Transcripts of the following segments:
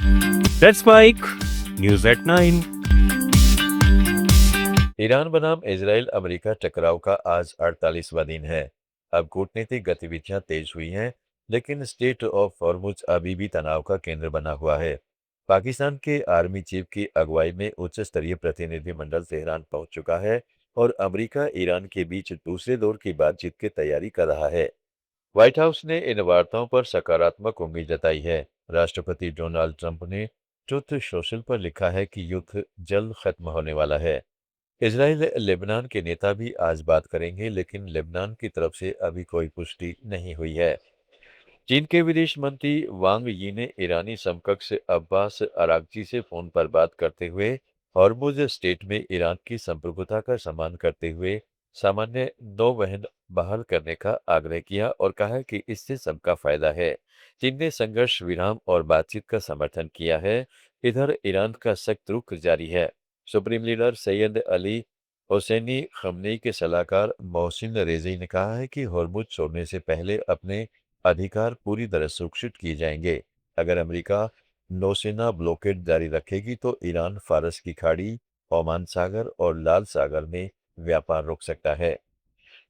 That's Mike. News at 9. Iran बनाम Israel America टकराव का आज 48वां दिन है। अब कूटनीतिक गतिविधियां तेज हुई हैं, लेकिन स्टेट ऑफ हॉर्मुज अभी भी तनाव का केंद्र बना हुआ है। पाकिस्तान के आर्मी चीफ की अगुवाई में उच्च स्तरीय प्रतिनिधिमंडल तेहरान पहुंच चुका है और अमेरिका ईरान के बीच दूसरे दौर की बातचीत की तैयारी कर रहा है। व्हाइट हाउस ने इन वार्ताओं पर सकारात्मक उम्मीद जताई है। राष्ट्रपति डोनाल्ड ट्रंप ने ट्रुथ सोशल पर लिखा है कि युद्ध जल्द खत्म होने वाला है। इजराइल लेबनान के नेता भी आज बात करेंगे, लेकिन लेबनान की तरफ से अभी कोई पुष्टि नहीं हुई है। चीन के विदेश मंत्री वांग यी ने ईरानी समकक्ष अब्बास अरागची से फोन पर बात करते हुए हॉर्मुज स्टेट में ईरान की संप्रभुता का सम्मान करते हुए सामान्य नौवहन बहाल करने का आग्रह किया और कहा कि इससे सबका फायदा है। चीन ने संघर्ष विराम और बातचीत का समर्थन किया है। इधर ईरान का सख्त रुख जारी है। Supreme leader Sayyid Ali Hosseini Khamenei के सलाहकार मोहसिन रेज़ई ने कहा है कि हॉर्मुज छोड़ने से पहले अपने अधिकार पूरी तरह सुरक्षित किए जाएंगे। अगर अमेरिका नौसेना ब्लॉकेड जारी रखेगी तो ईरान फारस की खाड़ी, ओमान सागर और लाल सागर में व्यापार रोक सकता है।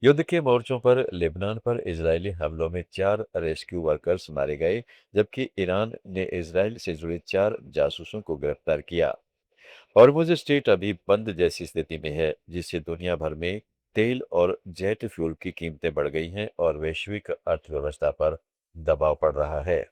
युद्ध के मोर्चों पर लेबनान पर इजरायली हमलों में 4 रेस्क्यू वर्कर्स मारे गए, जबकि ईरान ने इजरायल से जुड़े 4 जासूसों को गिरफ्तार किया। हॉर्मुज स्ट्रेट अभी बंद जैसी स्थिति में है, जिससे दुनिया भर में तेल और जेट फ्यूल की कीमतें बढ़ गई हैं और वैश्विक अर्थव्यवस्था पर दबाव पड़ रहा है।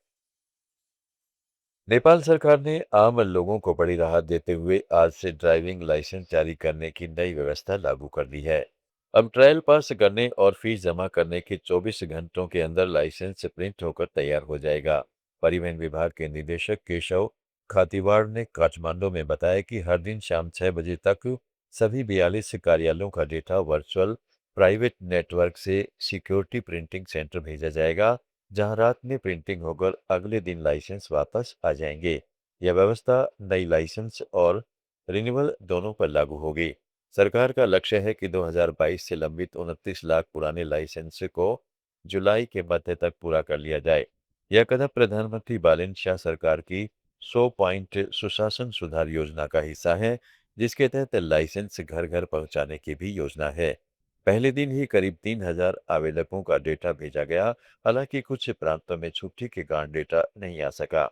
नेपाल सरकार ने आम लोगों को बड़ी राहत देते हुए आज से ड्राइविंग लाइसेंस जारी करने की नई व्यवस्था लागू कर दी है। अब ट्रायल पास करने और फीस जमा करने के 24 घंटों के अंदर लाइसेंस प्रिंट होकर तैयार हो जाएगा। परिवहन विभाग के निदेशक केशव खातीवाड़ ने काठमांडू में बताया कि हर दिन शाम 6 बजे तक सभी 42 कार्यालयों का डेटा वर्चुअल प्राइवेट नेटवर्क से सिक्योरिटी प्रिंटिंग सेंटर भेजा जाएगा, जहां रात में प्रिंटिंग होकर अगले दिन लाइसेंस वापस आ जाएंगे। यह व्यवस्था नई लाइसेंस और रिन्यूअल दोनों पर लागू होगी। सरकार का लक्ष्य है कि 2022 से लंबित 29 लाख पुराने लाइसेंस को जुलाई के मध्य तक पूरा कर लिया जाए। यह कदम प्रधानमंत्री बालन शाह सरकार की 100 पॉइंट सुशासन सुधार योजना का हिस्सा है, जिसके तहत लाइसेंस घर घर पहुंचाने की भी योजना है। पहले दिन ही करीब 3000 आवेदकों का डेटा भेजा गया। हालांकि कुछ प्रांतों में छुट्टी के कारण डेटा नहीं आ सका।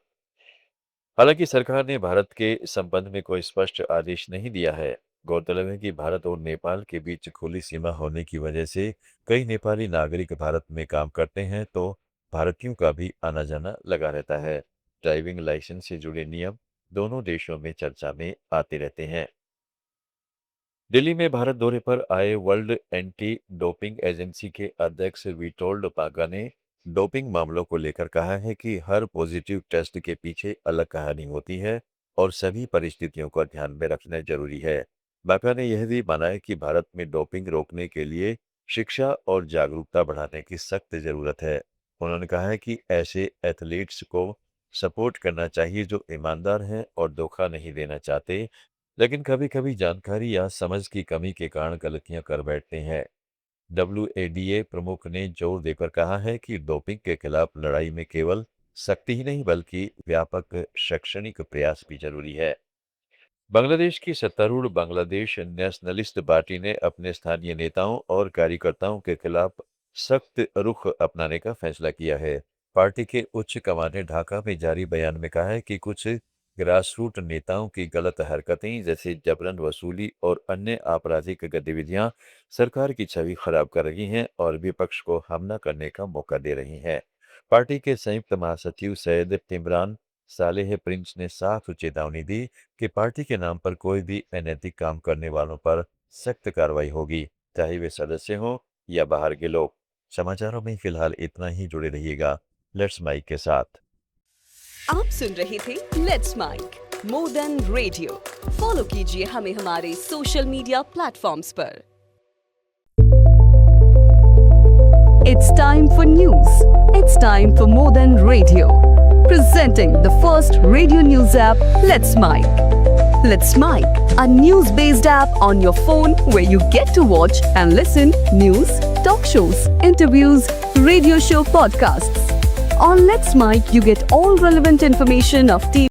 हालांकि सरकार ने भारत के संबंध में कोई स्पष्ट आदेश नहीं दिया है। गौरतलब है कि भारत और नेपाल के बीच खुली सीमा होने की वजह से कई नेपाली नागरिक भारत में काम करते हैं, तो भारतीयों का भी आना जाना लगा रहता है। ड्राइविंग लाइसेंस से जुड़े नियम दोनों देशों में चर्चा में आते रहते हैं। दिल्ली में भारत दौरे पर आए वर्ल्ड एंटी डोपिंग एजेंसी के अध्यक्ष विटोल्ड पागा ने डोपिंग मामलों को लेकर कहा है कि हर पॉजिटिव टेस्ट के पीछे अलग कहानी होती है और सभी परिस्थितियों को ध्यान में रखना जरूरी है। बागा ने यह भी माना है कि भारत में डोपिंग रोकने के लिए शिक्षा और जागरूकता बढ़ाने की सख्त जरूरत है। उन्होंने कहा है कि ऐसे एथलीट्स को सपोर्ट करना चाहिए जो ईमानदार हैं और धोखा नहीं देना चाहते, लेकिन कभी-कभी जानकारी या समझ की कमी के कारण गलतियां कर बैठते हैं। डब्ल्यूएडीए प्रमुख ने जोर देकर कहा है कि डोपिंग के खिलाफ लड़ाई में केवल सख्ती ही नहीं बल्कि व्यापक शैक्षणिक प्रयास भी जरूरी है। बांग्लादेश की सत्तारूढ़ बांग्लादेश नेशनलिस्ट पार्टी ने अपने स्थानीय नेताओं और कार्यकर्ताओं के खिलाफ सख्त रुख अपनाने का फैसला किया है। पार्टी के उच्च कमान ने ढाका में जारी बयान में कहा है कि कुछ ग्रासरूट नेताओं की गलत हरकतें जैसे जबरन वसूली और अन्य आपराधिक गतिविधियां सरकार की छवि खराब कर रही हैं और विपक्ष को हमला करने का मौका दे रही हैं। पार्टी के संयुक्त महासचिव सैयद इमरान सालेह प्रिंस ने साफ चेतावनी दी कि पार्टी के नाम पर कोई भी अनैतिक काम करने वालों पर सख्त कार्रवाई होगी, चाहे वे सदस्य हों या बाहर के लोग। समाचारों में फिलहाल इतना ही। जुड़े रहिएगा लेट्स माइक के साथ। आप सुन रहे थे let's mike more than radio. Follow कीजिए हमें हमारे सोशल मीडिया प्लेटफॉर्म्स पर। It's time for news. It's time for more than radio. Presenting the first radio news app, Let's Mike. Let's Mike, a news-based app on your phone where you get to watch and listen news, talk shows, interviews, radio show podcasts. On Let's Mike, you get all relevant information of TV